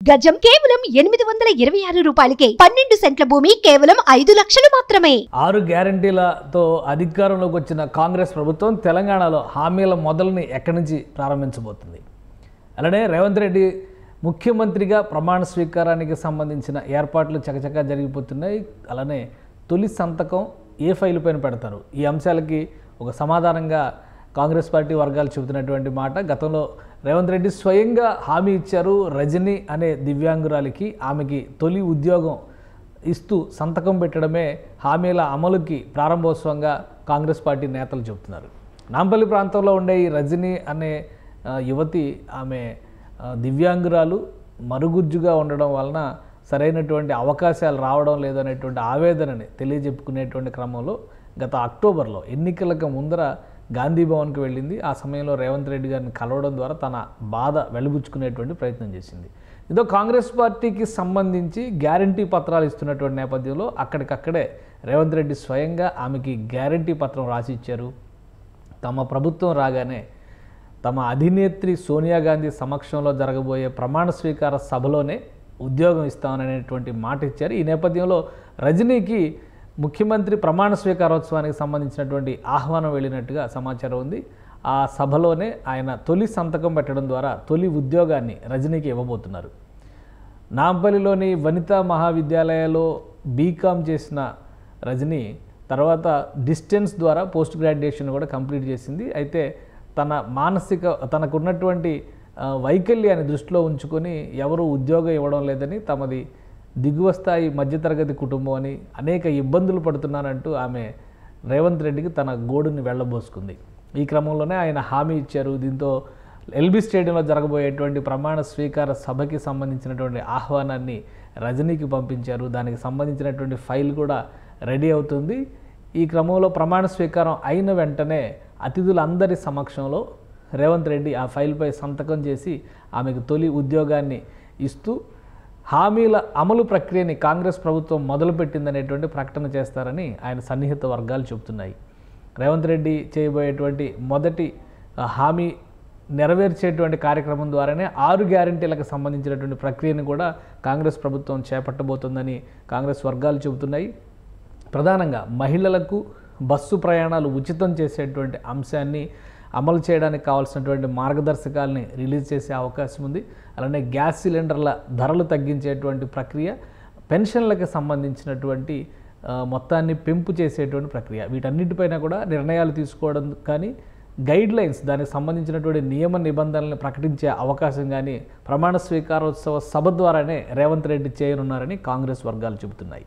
గజం కేవలం 826 రూపాయలకే. 12 సెంట్ల భూమి కేవలం 5 లక్షలు మాత్రమే. 6 గ్యారంటీలతో అధికారంలోకి వచ్చిన కాంగ్రెస్ ప్రభుత్వం తెలంగాణలో హామీల మొదలుని ఎక్కడి నుంచి ప్రారంభించబోతుంది? అలానే రేవంత్ రెడ్డి ముఖ్యమంత్రిగా ప్రమాణ స్వీకారానికి సంబంధించిన ఏర్పాట్లు చకచకా జరిగిపోతున్నాయి. అలానే తొలి సంతకం ఏ ఫైల్ పైన పెడతారు? ఈ అంశాలకి ఒక సమాధానంగా కాంగ్రెస్ పార్టీ వర్గాలు చెబుతున్నటువంటి మాట. గతంలో రేవంత్ రెడ్డి స్వయంగా హామీ ఇచ్చారు. రజని అనే దివ్యాంగురాలికి ఆమెకి తొలి ఉద్యోగం ఇస్తూ సంతకం పెట్టడమే హామీల అమలుకి ప్రారంభోత్సవంగా కాంగ్రెస్ పార్టీ నేతలు చెబుతున్నారు. నాంపల్లి ప్రాంతంలో ఉండే ఈ రజని అనే యువతి ఆమె దివ్యాంగురాలు మరుగుజ్జుగా ఉండడం వలన సరైనటువంటి అవకాశాలు రావడం లేదనేటువంటి ఆవేదనని తెలియజెప్పుకునేటువంటి క్రమంలో గత అక్టోబర్లో ఎన్నికలకు ముందర గాంధీ భవన్కి వెళ్ళింది. ఆ సమయంలో రేవంత్ రెడ్డి గారిని కలవడం ద్వారా తన బాధ వెలిబుచ్చుకునేటువంటి ప్రయత్నం చేసింది. ఇదో కాంగ్రెస్ పార్టీకి సంబంధించి గ్యారంటీ పత్రాలు ఇస్తున్నటువంటి నేపథ్యంలో అక్కడికక్కడే రేవంత్ రెడ్డి స్వయంగా ఆమెకి గ్యారంటీ పత్రం రాసి ఇచ్చారు. తమ ప్రభుత్వం రాగానే తమ అధినేత్రి సోనియా గాంధీ సమక్షంలో జరగబోయే ప్రమాణ స్వీకార సభలోనే ఉద్యోగం ఇస్తామనేటువంటి మాట ఇచ్చారు. ఈ నేపథ్యంలో రజనీకి ముఖ్యమంత్రి ప్రమాణ స్వీకారోత్సవానికి సంబంధించినటువంటి ఆహ్వానం వెళ్ళినట్టుగా సమాచారం ఉంది. ఆ సభలోనే ఆయన తొలి సంతకం పెట్టడం ద్వారా తొలి ఉద్యోగాన్ని రజనీకి ఇవ్వబోతున్నారు. నాంపల్లిలోని వనితా మహావిద్యాలయాలో బీకామ్ చేసిన రజనీ తర్వాత డిస్టెన్స్ ద్వారా పోస్ట్ గ్రాడ్యుయేషన్ కూడా కంప్లీట్ చేసింది. అయితే తనకున్నటువంటి వైకల్యాన్ని దృష్టిలో ఉంచుకొని ఎవరు ఉద్యోగం ఇవ్వడం లేదని, తమది దిగువ స్థాయి మధ్యతరగతి కుటుంబం అని అనేక ఇబ్బందులు పడుతున్నానంటూ ఆమె రేవంత్ రెడ్డికి తన గోడుని వెళ్ళబోసుకుంది. ఈ క్రమంలోనే ఆయన హామీ ఇచ్చారు. దీంతో ఎల్బీ స్టేడియంలో జరగబోయేటువంటి ప్రమాణ స్వీకార సభకి సంబంధించినటువంటి ఆహ్వానాన్ని రజనీకి పంపించారు. దానికి సంబంధించినటువంటి ఫైల్ కూడా రెడీ అవుతుంది. ఈ క్రమంలో ప్రమాణ స్వీకారం అయిన వెంటనే అతిథులందరి సమక్షంలో రేవంత్ రెడ్డి ఆ ఫైల్పై సంతకం చేసి ఆమెకు తొలి ఉద్యోగాన్ని ఇస్తూ హామీల అమలు ప్రక్రియని కాంగ్రెస్ ప్రభుత్వం మొదలుపెట్టిందనేటువంటి ప్రకటన చేస్తారని ఆయన సన్నిహిత వర్గాలు చెబుతున్నాయి. రేవంత్ రెడ్డి చేయబోయేటువంటి మొదటి హామీ నెరవేర్చేటువంటి కార్యక్రమం ద్వారానే 6 గ్యారంటీలకు సంబంధించినటువంటి ప్రక్రియను కూడా కాంగ్రెస్ ప్రభుత్వం చేపట్టబోతుందని కాంగ్రెస్ వర్గాలు చెబుతున్నాయి. ప్రధానంగా మహిళలకు బస్సు ప్రయాణాలు ఉచితం చేసేటువంటి అంశాన్ని అమలు చేయడానికి కావాల్సినటువంటి మార్గదర్శకాలని రిలీజ్ చేసే అవకాశం ఉంది. అలానే గ్యాస్ సిలిండర్ల ధరలు తగ్గించేటువంటి ప్రక్రియ, పెన్షన్లకు సంబంధించినటువంటి మొత్తాన్ని పెంపు చేసేటువంటి ప్రక్రియ, వీటన్నిటిపైన కూడా నిర్ణయాలు తీసుకోవడం కానీ గైడ్ లైన్స్, దానికి సంబంధించినటువంటి నియమ నిబంధనలను ప్రకటించే అవకాశం కానీ ప్రమాణ స్వీకారోత్సవ సభ ద్వారానే రేవంత్ రెడ్డి చేయనున్నారని కాంగ్రెస్ వర్గాలు చెబుతున్నాయి.